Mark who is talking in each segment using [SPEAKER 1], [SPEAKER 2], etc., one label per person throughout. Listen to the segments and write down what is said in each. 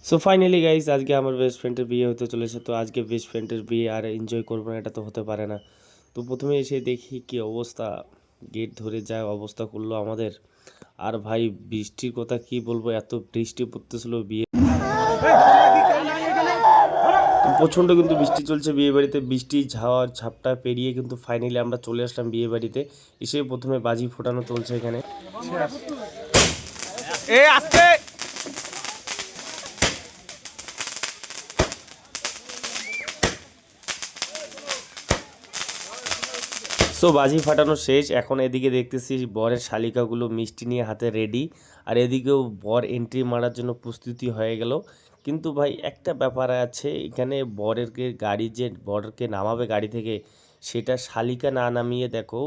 [SPEAKER 1] So finally guys আজকে আমার best ফ্রেন্ডের বিয়ে হতে চলেছে। তো আজকে বেস্ট ফ্রেন্ডের বিয়ে আর এনজয় করবো না এটা তো হতে পারে না। তো প্রথমে এসে দেখি কি অবস্থা, গেট ধরে যা অবস্থা করলো আমাদের। আর ভাই বৃষ্টির কথা কি বলবো, এত বৃষ্টি পড়তেছিল বিয়ে, তো প্রচণ্ড কিন্তু বৃষ্টি চলছে বিয়ে বাড়িতে। বৃষ্টি ঝাওয়ার ঝাপটা পেরিয়ে কিন্তু ফাইনালি আমরা চলে আসলাম বিয়ে বাড়িতে। এসে প্রথমে বাজি ফোটানো চলছে এখানে। সো বাজি ফাটানো শেষ, এখন এদিকে দেখতেছি বরের শালিকাগুলো মিষ্টি নিয়ে হাতে রেডি, আর এদিকেও বর এন্ট্রি মারার জন্য প্রস্তুতি হয়ে গেল। কিন্তু ভাই একটা ব্যাপার আছে এখানে, বরেরকে গাড়ি যে বরকে নামাবে গাড়ি থেকে, সেটা শালিকা না নামিয়ে দেখো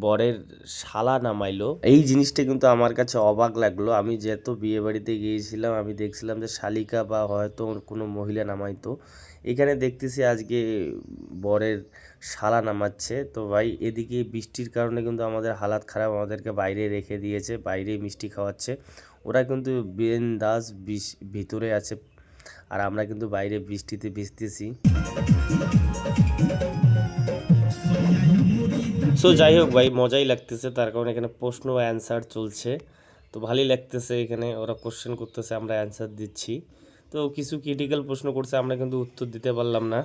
[SPEAKER 1] বরের শালা নামাইলো। এই জিনিসটা কিন্তু আমার কাছে অবাক লাগলো। আমি যেহেতু বিয়ে বাড়িতে গিয়েছিলাম আমি দেখছিলাম যে শালিকা বা হয়তো কোনো মহিলা নামাইতো, এখানে দেখতেছি আজকে বরের শালা নামাচ্ছে। তো ভাই এদিকে বৃষ্টির কারণে কিন্তু আমাদের হালাত খারাপ, আমাদেরকে বাইরে রেখে দিয়েছে, বাইরে মিষ্টি খাওয়াচ্ছে। ওরা কিন্তু বিন্দাস ভিতরে আছে, আর আমরা কিন্তু বাইরে বৃষ্টিতে ভিজতেছি। সো যাই হোক ভাই মজাই লাগতেছে, তার কারণে এখানে প্রশ্ন অ্যান্সার চলছে। তো ভালোই লাগতেছে, এখানে ওরা কোশ্চেন করতেছে আমরা অ্যান্সার দিচ্ছি। তো কিছু ক্রিটিক্যাল প্রশ্ন করছে, আমরা কিন্তু উত্তর দিতে পারলাম না।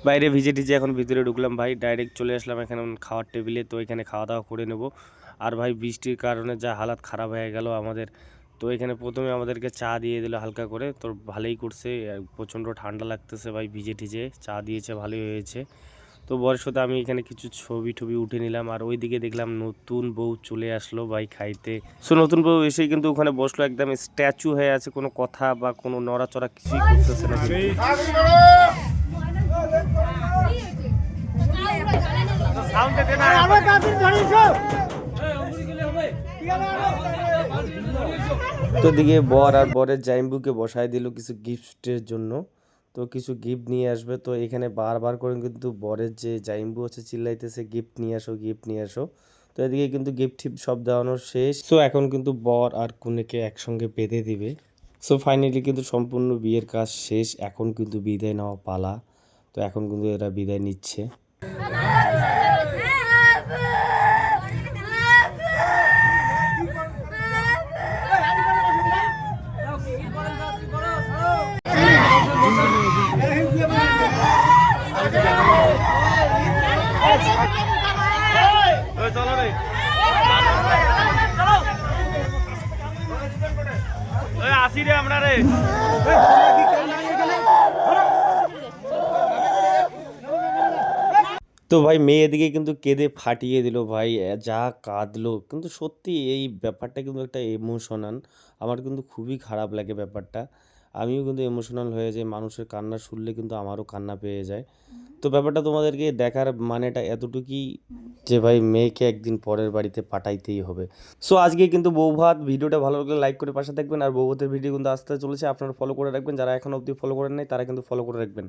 [SPEAKER 1] বাইরে ভিজে টিজে এখন ভিতরে ঢুকলাম ভাই, ডাইরেক্ট চলে আসলাম এখানে খাওয়ার টেবিলে। তো এখানে খাওয়া দাওয়া করে নেব। আর ভাই বৃষ্টির কারণে যা হালাত খারাপ হয়ে গেল আমাদের। তো এখানে প্রথমে আমাদেরকে চা দিয়ে দিল হালকা করে, তো ভালোই করছে। প্রচণ্ড ঠান্ডা লাগতেছে ভাই, ভিজে টিজে চা দিয়েছে, ভালোই হয়েছে। তো বরের সাথে আমি এখানে কিছু ছবি টবি উঠে নিলাম। আর ওইদিকে দেখলাম নতুন বউ চলে আসলো ভাই খাইতে। সো নতুন বউ এসেই কিন্তু ওখানে বসলো, একদম স্ট্যাচু হয়ে আছে, কোনো কথা বা কোনো নড়াচড়া কিছুই করতেছে না। তো দিকে বর আর বরের জাইম্বুকে বসায় দিল কিছু গিফটের জন্য। তো কিছু গিফট নিয়ে আসবে, তো এখানে বারবার করে কিন্তু বরের যে জাইম্বু আছে চিল্লাইতেছে গিফট নিয়ে আসো, গিফট নিয়ে আসো। তো এদিকে কিন্তু গিফট টিপ সব দেওয়ানো শেষ। সো এখন কিন্তু বর আর কনেকে একসঙ্গে বেঁধে দিবে। সো ফাইনালি কিন্তু সম্পূর্ণ বিয়ের কাজ শেষ, এখন কিন্তু বিদায় নেওয়া পালা। তো এখন কিন্তু এরা বিদায় নিচ্ছে। তো ভাই মেয়ে এদিকে কিন্তু কেঁদে ফাটিয়ে দিল ভাই, যা কাঁদলো কিন্তু সত্যি এই ব্যাপারটা কিন্তু একটা ইমোশনাল। আমার কিন্তু খুবই খারাপ লাগে ব্যাপারটা, আমিও কিন্তু ইমোশনাল হয়ে যাই, মানুষের কান্না শুনলে কিন্তু আমারও কান্না পেয়ে যায়। তো ব্যাপারটা তোমাদেরকে দেখার মানেটা এতটুকুই যে ভাই মেয়েকে একদিন পরের বাড়িতে পাঠাইতেই হবে। সো আজকে কিন্তু বৌভাত ভিডিওটা ভালো লাগলে লাইক করে পাশে থাকবেন, আর বৌভাতের ভিডিও কিন্তু আসতে চলেছে, আপনারা ফলো করে রাখবেন, যারা এখন অবধি ফলো করেন নাই তারা কিন্তু ফলো করে রাখবেন।